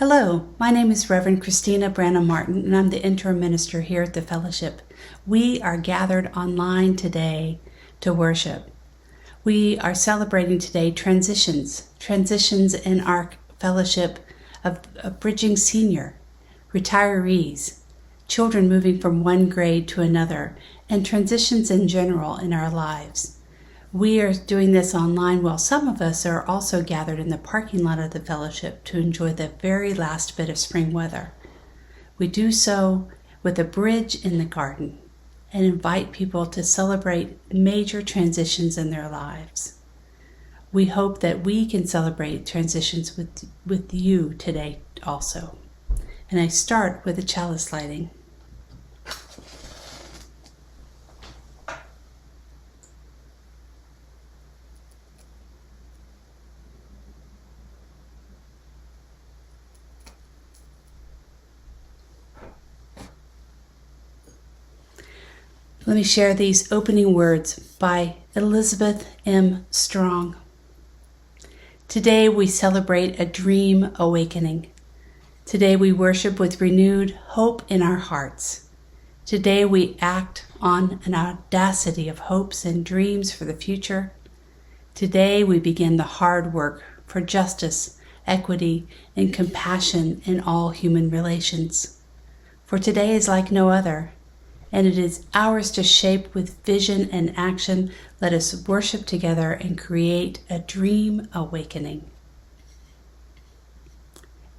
Hello, my name is Reverend Christina Branham Martin, and I'm the interim minister here at the fellowship. We are gathered online today to worship. We are celebrating today transitions in our fellowship of bridging senior, retirees, children moving from one grade to another, and transitions in general in our lives. We are doing this online while some of us are also gathered in the parking lot of the fellowship to enjoy the very last bit of spring weather. We do so with a bridge in the garden and invite people to celebrate major transitions in their lives. We hope that we can celebrate transitions with you today also. And I start with a chalice lighting. Let me share these opening words by Elizabeth M. Strong. Today we celebrate a dream awakening. Today we worship with renewed hope in our hearts. Today we act on an audacity of hopes and dreams for the future. Today we begin the hard work for justice, equity, and compassion in all human relations. For today is like no other, and it is ours to shape with vision and action. Let us worship together and create a dream awakening.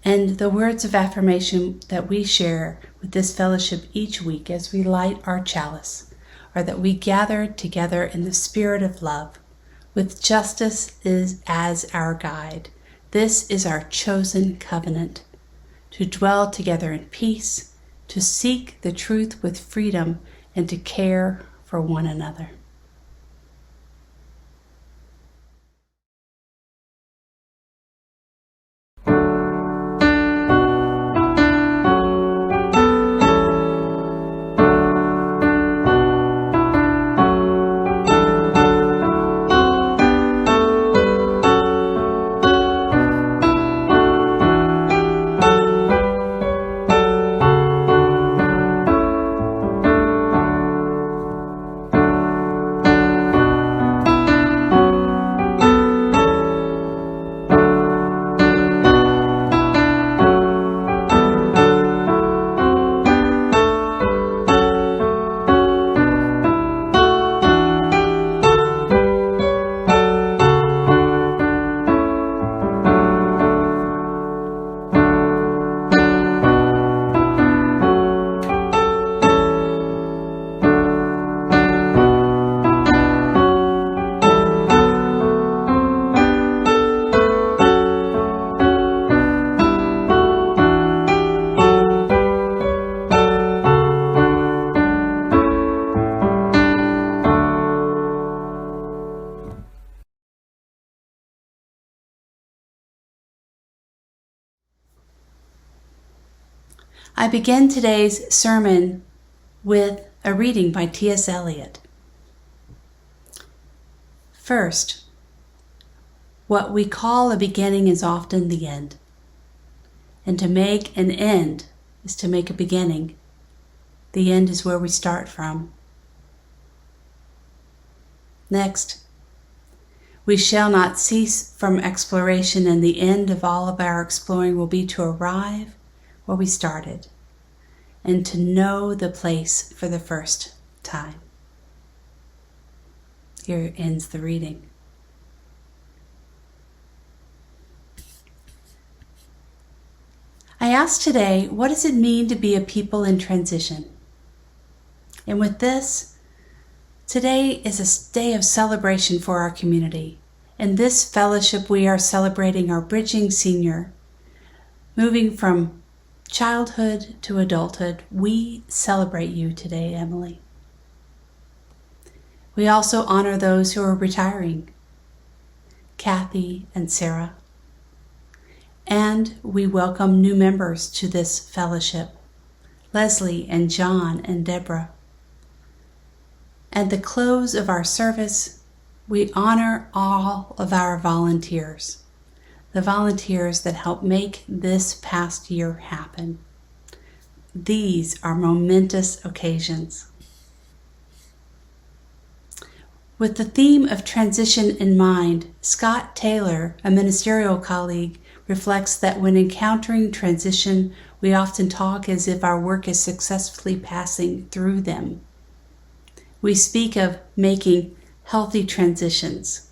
And the words of affirmation that we share with this fellowship each week as we light our chalice are that we gather together in the spirit of love, with justice as our guide. This is our chosen covenant, to dwell together in peace, to seek the truth with freedom, and to care for one another. I begin today's sermon with a reading by T.S. Eliot. First, what we call a beginning is often the end, and to make an end is to make a beginning. The end is where we start from. Next, we shall not cease from exploration, and the end of all of our exploring will be to arrive where we started, and to know the place for the first time. Here ends the reading. I ask today, what does it mean to be a people in transition? And with this, today is a day of celebration for our community. In this fellowship, we are celebrating our bridging senior, moving from childhood to adulthood. We celebrate you today, Emily. We also honor those who are retiring, Kathy and Sarah. And we welcome new members to this fellowship, Leslie and John and Deborah. At the close of our service, we honor all of our volunteers, the volunteers that helped make this past year happen. These are momentous occasions. With the theme of transition in mind, Scott Taylor, a ministerial colleague, reflects that when encountering transition, we often talk as if our work is successfully passing through them. We speak of making healthy transitions.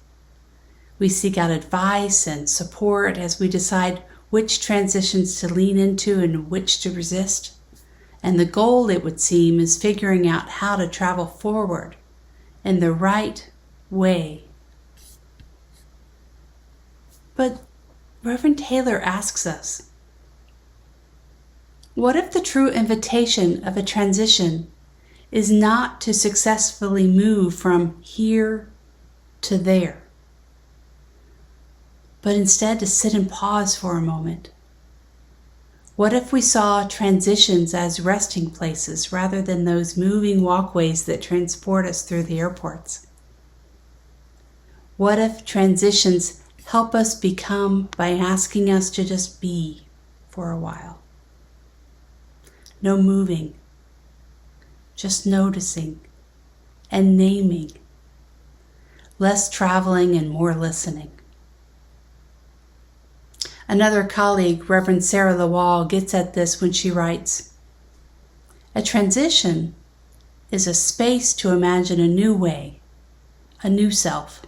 We seek out advice and support as we decide which transitions to lean into and which to resist. And the goal, it would seem, is figuring out how to travel forward in the right way. But Reverend Taylor asks us, what if the true invitation of a transition is not to successfully move from here to there, but instead to sit and pause for a moment? What if we saw transitions as resting places rather than those moving walkways that transport us through the airports? What if transitions help us become by asking us to just be for a while? No moving, just noticing and naming, less traveling and more listening. Another colleague, Reverend Sarah Lawal, gets at this when she writes, "A transition is a space to imagine a new way, a new self.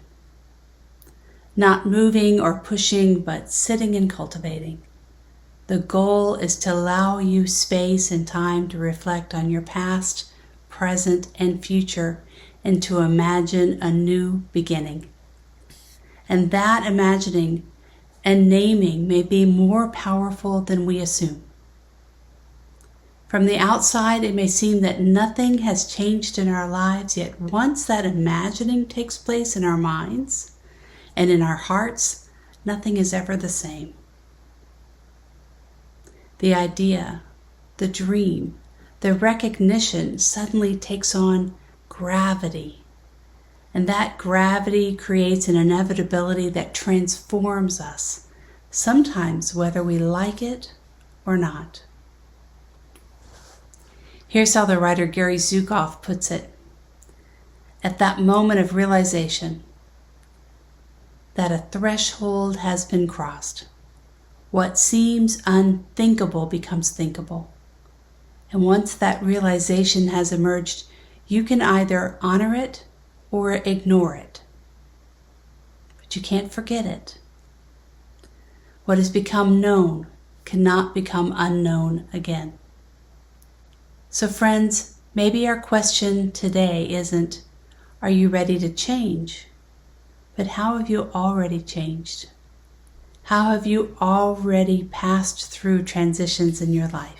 Not moving or pushing, but sitting and cultivating. The goal is to allow you space and time to reflect on your past, present, and future, and to imagine a new beginning. And that imagining and naming may be more powerful than we assume. From the outside, it may seem that nothing has changed in our lives, yet once that imagining takes place in our minds and in our hearts, nothing is ever the same. The idea, the dream, the recognition suddenly takes on gravity. And that gravity creates an inevitability that transforms us, sometimes whether we like it or not." Here's how the writer Gary Zukav puts it. "At that moment of realization that a threshold has been crossed, what seems unthinkable becomes thinkable. And once that realization has emerged, you can either honor it or ignore it. But you can't forget it. What has become known cannot become unknown again." So friends, maybe our question today isn't, are you ready to change? But how have you already changed? How have you already passed through transitions in your life?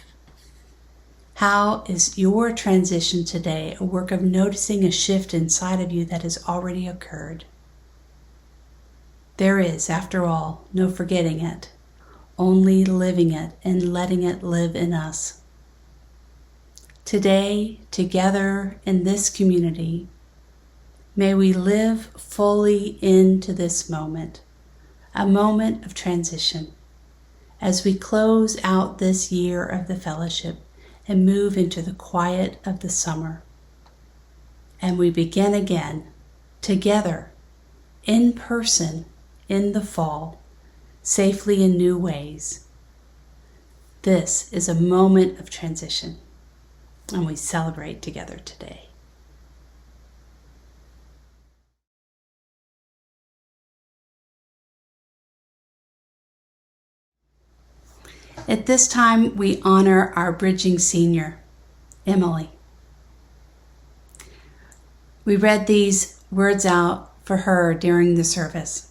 How is your transition today a work of noticing a shift inside of you that has already occurred? There is, after all, no forgetting it, only living it and letting it live in us. Today, together in this community, may we live fully into this moment, a moment of transition, as we close out this year of the fellowship and move into the quiet of the summer. And we begin again, together, in person, in the fall, safely in new ways. This is a moment of transition, and we celebrate together today. At this time, we honor our bridging senior, Emily. We read these words out for her during the service.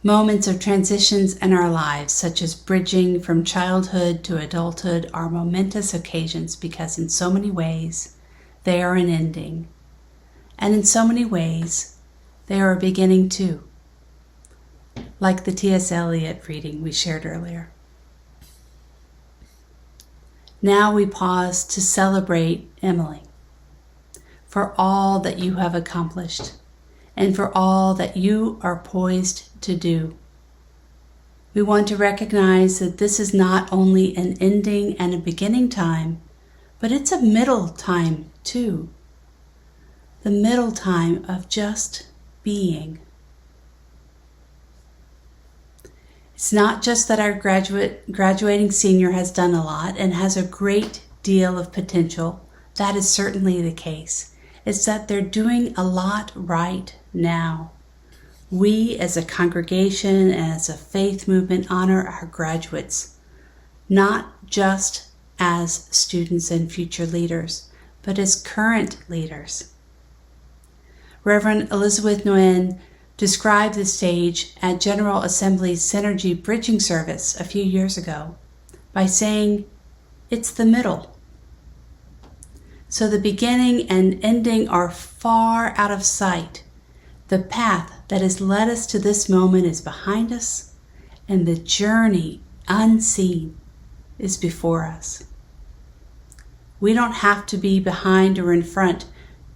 Moments of transitions in our lives, such as bridging from childhood to adulthood, are momentous occasions because in so many ways they are an ending, and in so many ways they are a beginning too. Like the T.S. Eliot reading we shared earlier. Now we pause to celebrate Emily for all that you have accomplished and for all that you are poised to do. We want to recognize that this is not only an ending and a beginning time, but it's a middle time too. The middle time of just being. It's not just that our graduating senior has done a lot and has a great deal of potential. That is certainly the case. It's that they're doing a lot right now. We as a congregation and as a faith movement honor our graduates, not just as students and future leaders, but as current leaders. Reverend Elizabeth Nguyen described the stage at General Assembly's Synergy Bridging Service a few years ago by saying, "It's the middle." So the beginning and ending are far out of sight. The path that has led us to this moment is behind us, and the journey unseen is before us. We don't have to be behind or in front,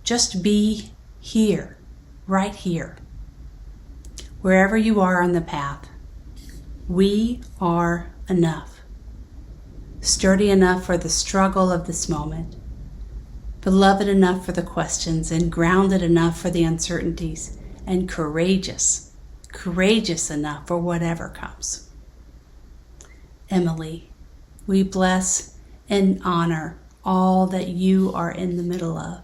just be here, right here. Wherever you are on the path, we are enough. Sturdy enough for the struggle of this moment, beloved enough for the questions, and grounded enough for the uncertainties, and courageous enough for whatever comes. Emily, we bless and honor all that you are in the middle of.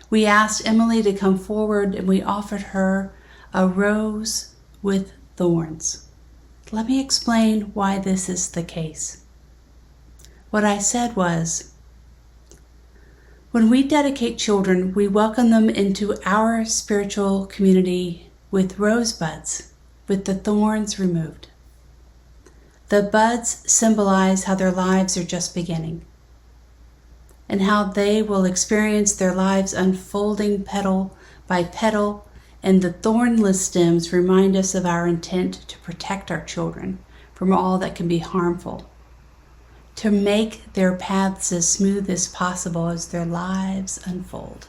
We asked Emily to come forward and we offered her a rose with thorns. Let me explain why this is the case. What I said was, when we dedicate children, we welcome them into our spiritual community with rosebuds, with the thorns removed. The buds symbolize how their lives are just beginning, and how they will experience their lives unfolding petal by petal, and the thornless stems remind us of our intent to protect our children from all that can be harmful, to make their paths as smooth as possible as their lives unfold.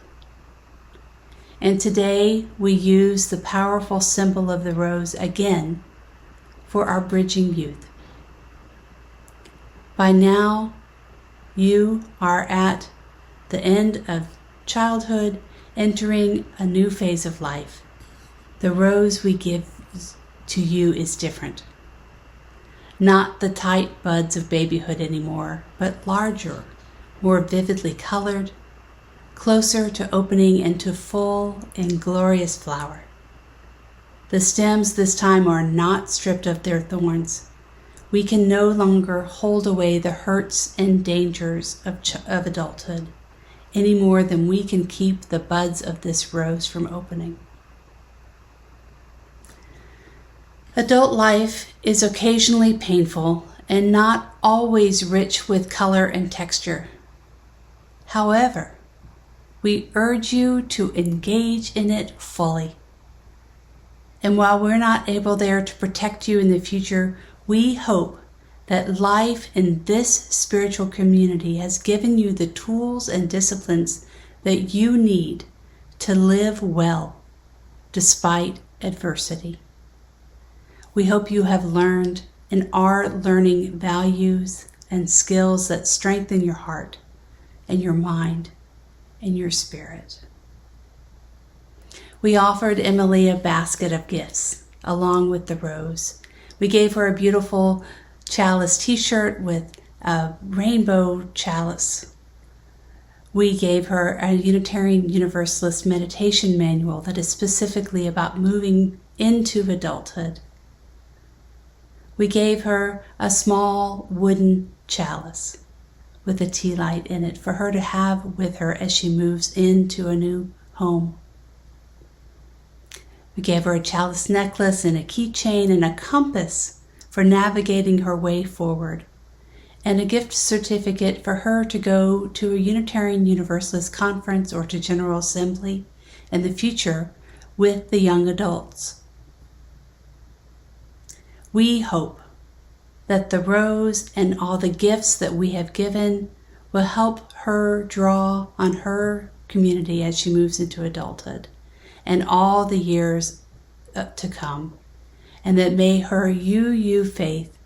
And today we use the powerful symbol of the rose again for our bridging youth. By now, you are at the end of childhood, entering a new phase of life. The rose we give to you is different. Not the tight buds of babyhood anymore, but larger, more vividly colored, closer to opening into full and glorious flower. The stems this time are not stripped of their thorns. We can no longer hold away the hurts and dangers of adulthood, any more than we can keep the buds of this rose from opening. Adult life is occasionally painful and not always rich with color and texture. However, we urge you to engage in it fully. And while we're not able there to protect you in the future, we hope that life in this spiritual community has given you the tools and disciplines that you need to live well despite adversity. We hope you have learned and are learning values and skills that strengthen your heart and your mind and your spirit. We offered Emily a basket of gifts along with the rose. We gave her a beautiful Chalice t-shirt with a rainbow chalice. We gave her a Unitarian Universalist meditation manual that is specifically about moving into adulthood. We gave her a small wooden chalice with a tea light in it for her to have with her as she moves into a new home. We gave her a chalice necklace and a keychain and a compass for navigating her way forward, and a gift certificate for her to go to a Unitarian Universalist conference or to General Assembly in the future with the young adults. We hope that the rose and all the gifts that we have given will help her draw on her community as she moves into adulthood and all the years to come, and that may her you faith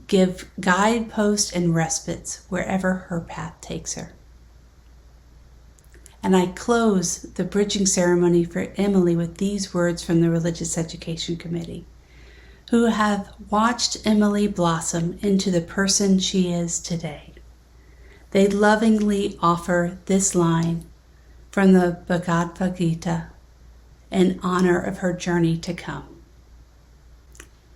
give guideposts and respites wherever her path takes her. And I close the bridging ceremony for Emily with these words from the Religious Education Committee, who have watched Emily blossom into the person she is today. They lovingly offer this line from the Bhagavad Gita in honor of her journey to come.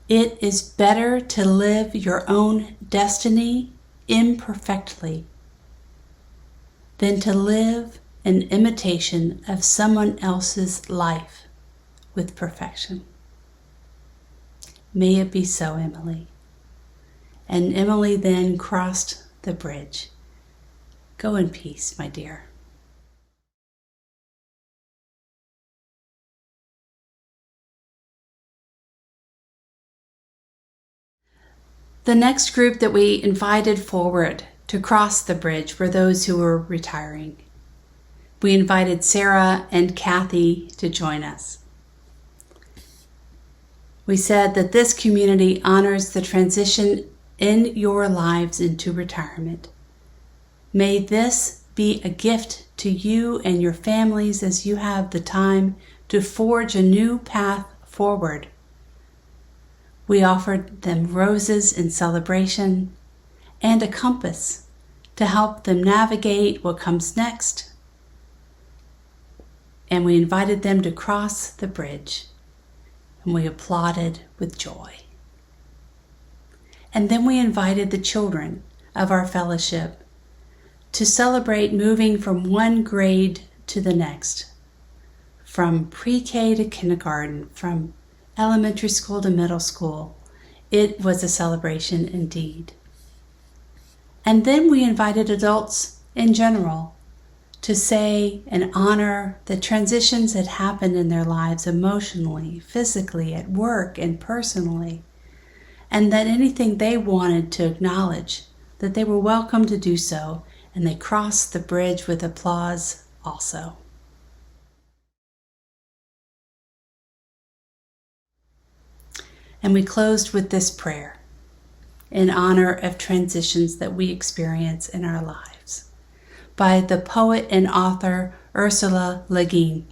It is better to live your own destiny imperfectly than to live an imitation of someone else's life with perfection. May it be so, Emily. And Emily then crossed the bridge. Go in peace, my dear. The next group that we invited forward to cross the bridge were those who were retiring. We invited Sarah and Kathy to join us. We said that this community honors the transition in your lives into retirement. May this be a gift to you and your families as you have the time to forge a new path forward. We offered them roses in celebration and a compass to help them navigate what comes next. And we invited them to cross the bridge, and we applauded with joy. And then we invited the children of our fellowship to celebrate moving from one grade to the next, from pre-K to kindergarten, from elementary school to middle school. It was a celebration indeed. And then we invited adults in general to say and honor the transitions that happened in their lives emotionally, physically, at work, and personally, and that anything they wanted to acknowledge, that they were welcome to do so, and they crossed the bridge with applause also. And we closed with this prayer in honor of transitions that we experience in our lives, by the poet and author Ursula Le Guin.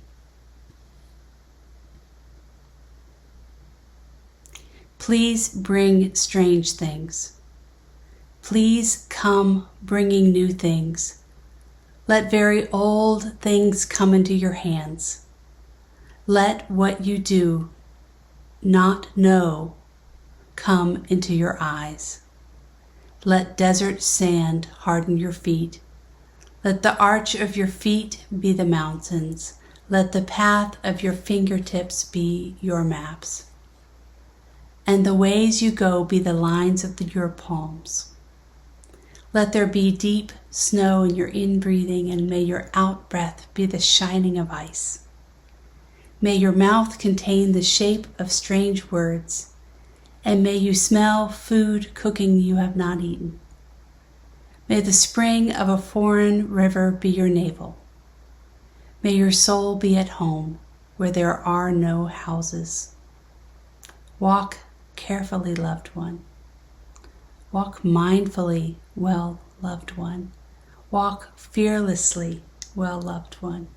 Please bring strange things. Please come bringing new things. Let very old things come into your hands. Let what you do not know come into your eyes. Let desert sand harden your feet. Let the arch of your feet be the mountains. Let the path of your fingertips be your maps. And the ways you go be the lines of your palms. Let there be deep snow in your in-breathing, and may your out-breath be the shining of ice. May your mouth contain the shape of strange words, and may you smell food cooking you have not eaten. May the spring of a foreign river be your navel. May your soul be at home where there are no houses. Walk carefully, loved one. Walk mindfully, well, loved one. Walk fearlessly, well, loved one.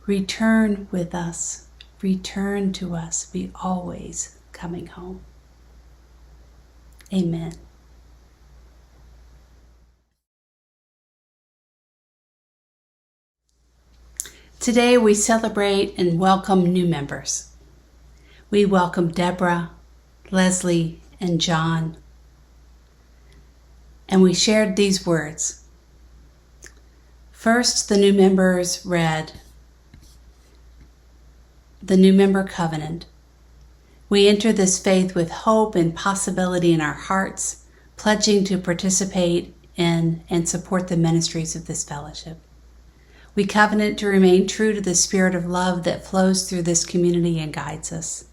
Return with us. Return to us. Be always coming home. Amen. Today we celebrate and welcome new members. We welcome Deborah, Leslie, and John. And we shared these words. First, the new members read the new member covenant. We enter this faith with hope and possibility in our hearts, pledging to participate in and support the ministries of this fellowship. We covenant to remain true to the spirit of love that flows through this community and guides us.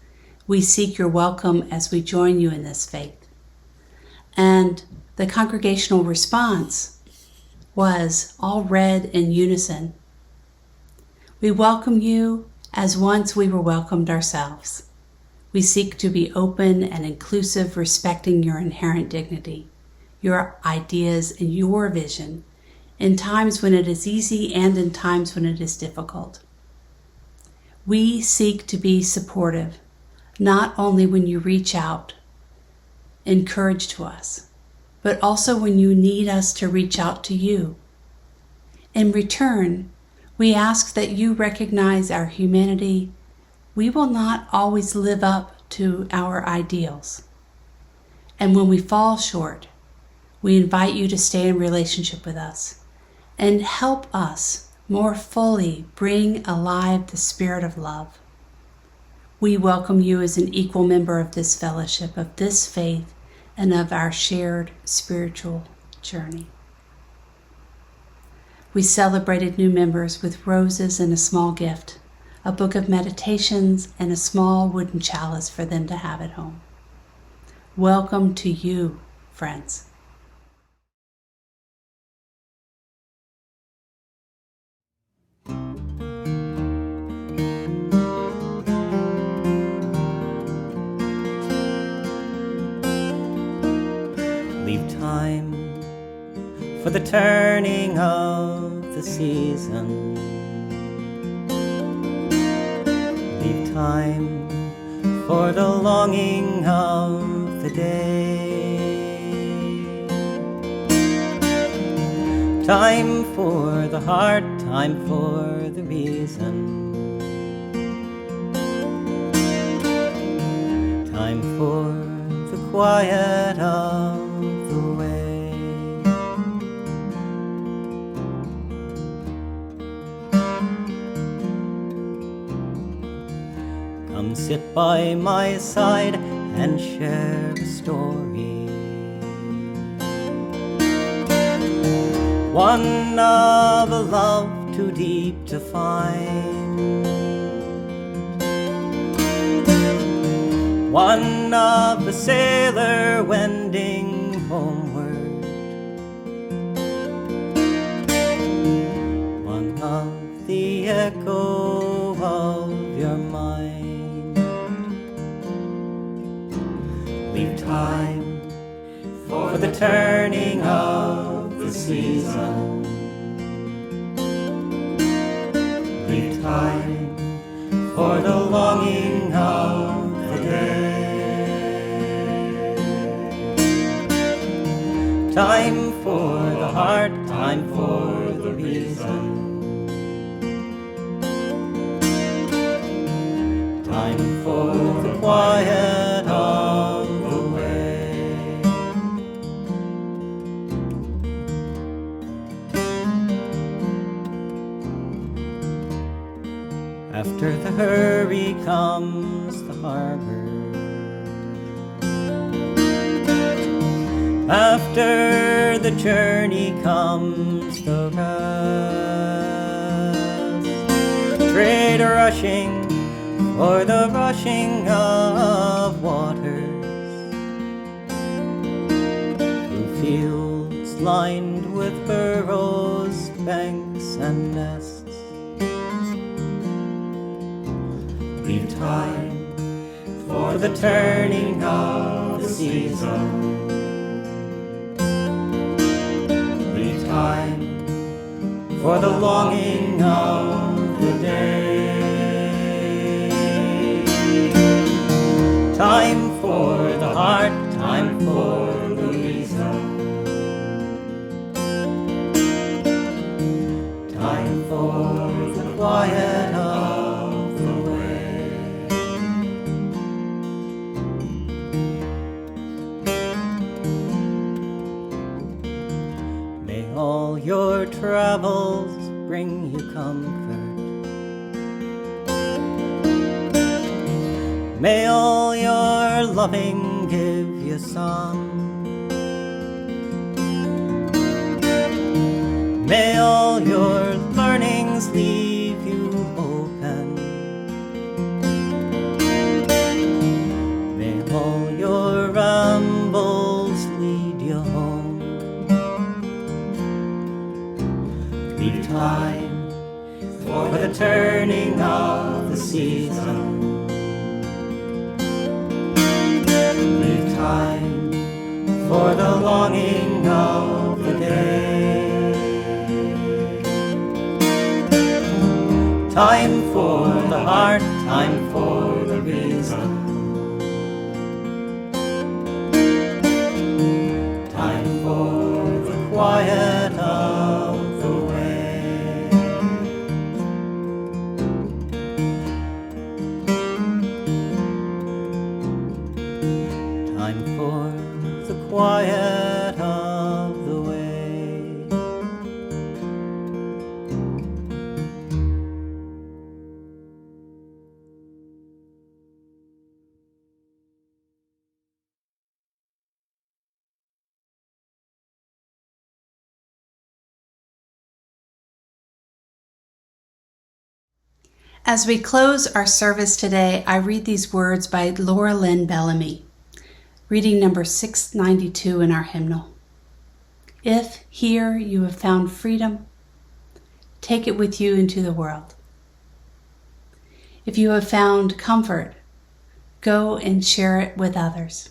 We seek your welcome as we join you in this faith. And the congregational response was all read in unison. We welcome you as once we were welcomed ourselves. We seek to be open and inclusive, respecting your inherent dignity, your ideas, and your vision, in times when it is easy and in times when it is difficult. We seek to be supportive, not only when you reach out, encourage to us, but also when you need us to reach out to you. In return, we ask that you recognize our humanity. We will not always live up to our ideals. And when we fall short, we invite you to stay in relationship with us and help us more fully bring alive the spirit of love. We welcome you as an equal member of this fellowship, of this faith, and of our shared spiritual journey. We celebrated new members with roses and a small gift, a book of meditations, and a small wooden chalice for them to have at home. Welcome to you, friends. Leave time for the turning of the season. Leave time for the longing of the day. Time for the heart, time for the reason. Time for the quiet of the way. Come sit by my side and share a story, one of a love too deep to find, one of a sailor wending homeward, one of the echo of your mind. Leave time for the turning of the season. Leave time for the longing of the day. Time for the heart, time for the reason. Time for the quiet of the way. After the hurry comes the harbor. After the journey comes the rest. Trade rushing for the rushing of waters, through fields lined with burrows, banks, and nests. Leave time for the turning of the season. Leave time for the longing of the day. Time for the heart, time for the reason. Time for the quiet of the way. May all your travels bring you comfort. May all your loving give you some. May all your learnings leave you open. May all your rambles lead you home. Leave time for the turning of the season. shrine for the longing of the day. Time for the heart, time for the reason, time for the quiet of the way. Time for the quiet of the way. As we close our service today, I read these words by Lynn Bellamy, reading number 692 in our hymnal. If here you have found freedom, take it with you into the world. If you have found comfort, go and share it with others.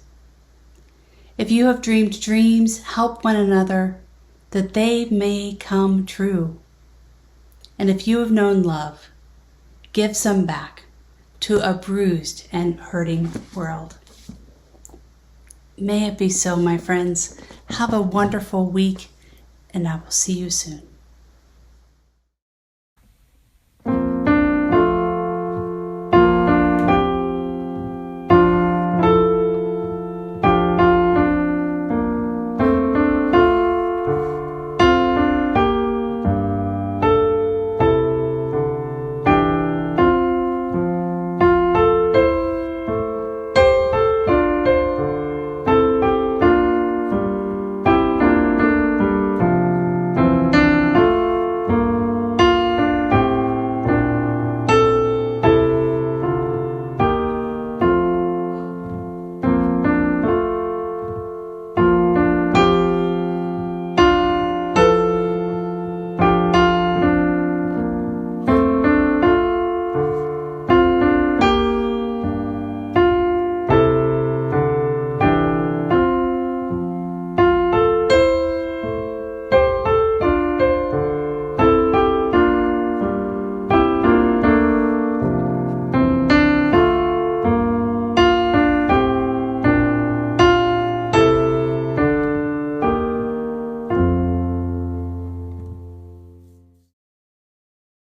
If you have dreamed dreams, help one another that they may come true. And if you have known love, give some back to a bruised and hurting world. May it be so, my friends. Have a wonderful week, and I will see you soon.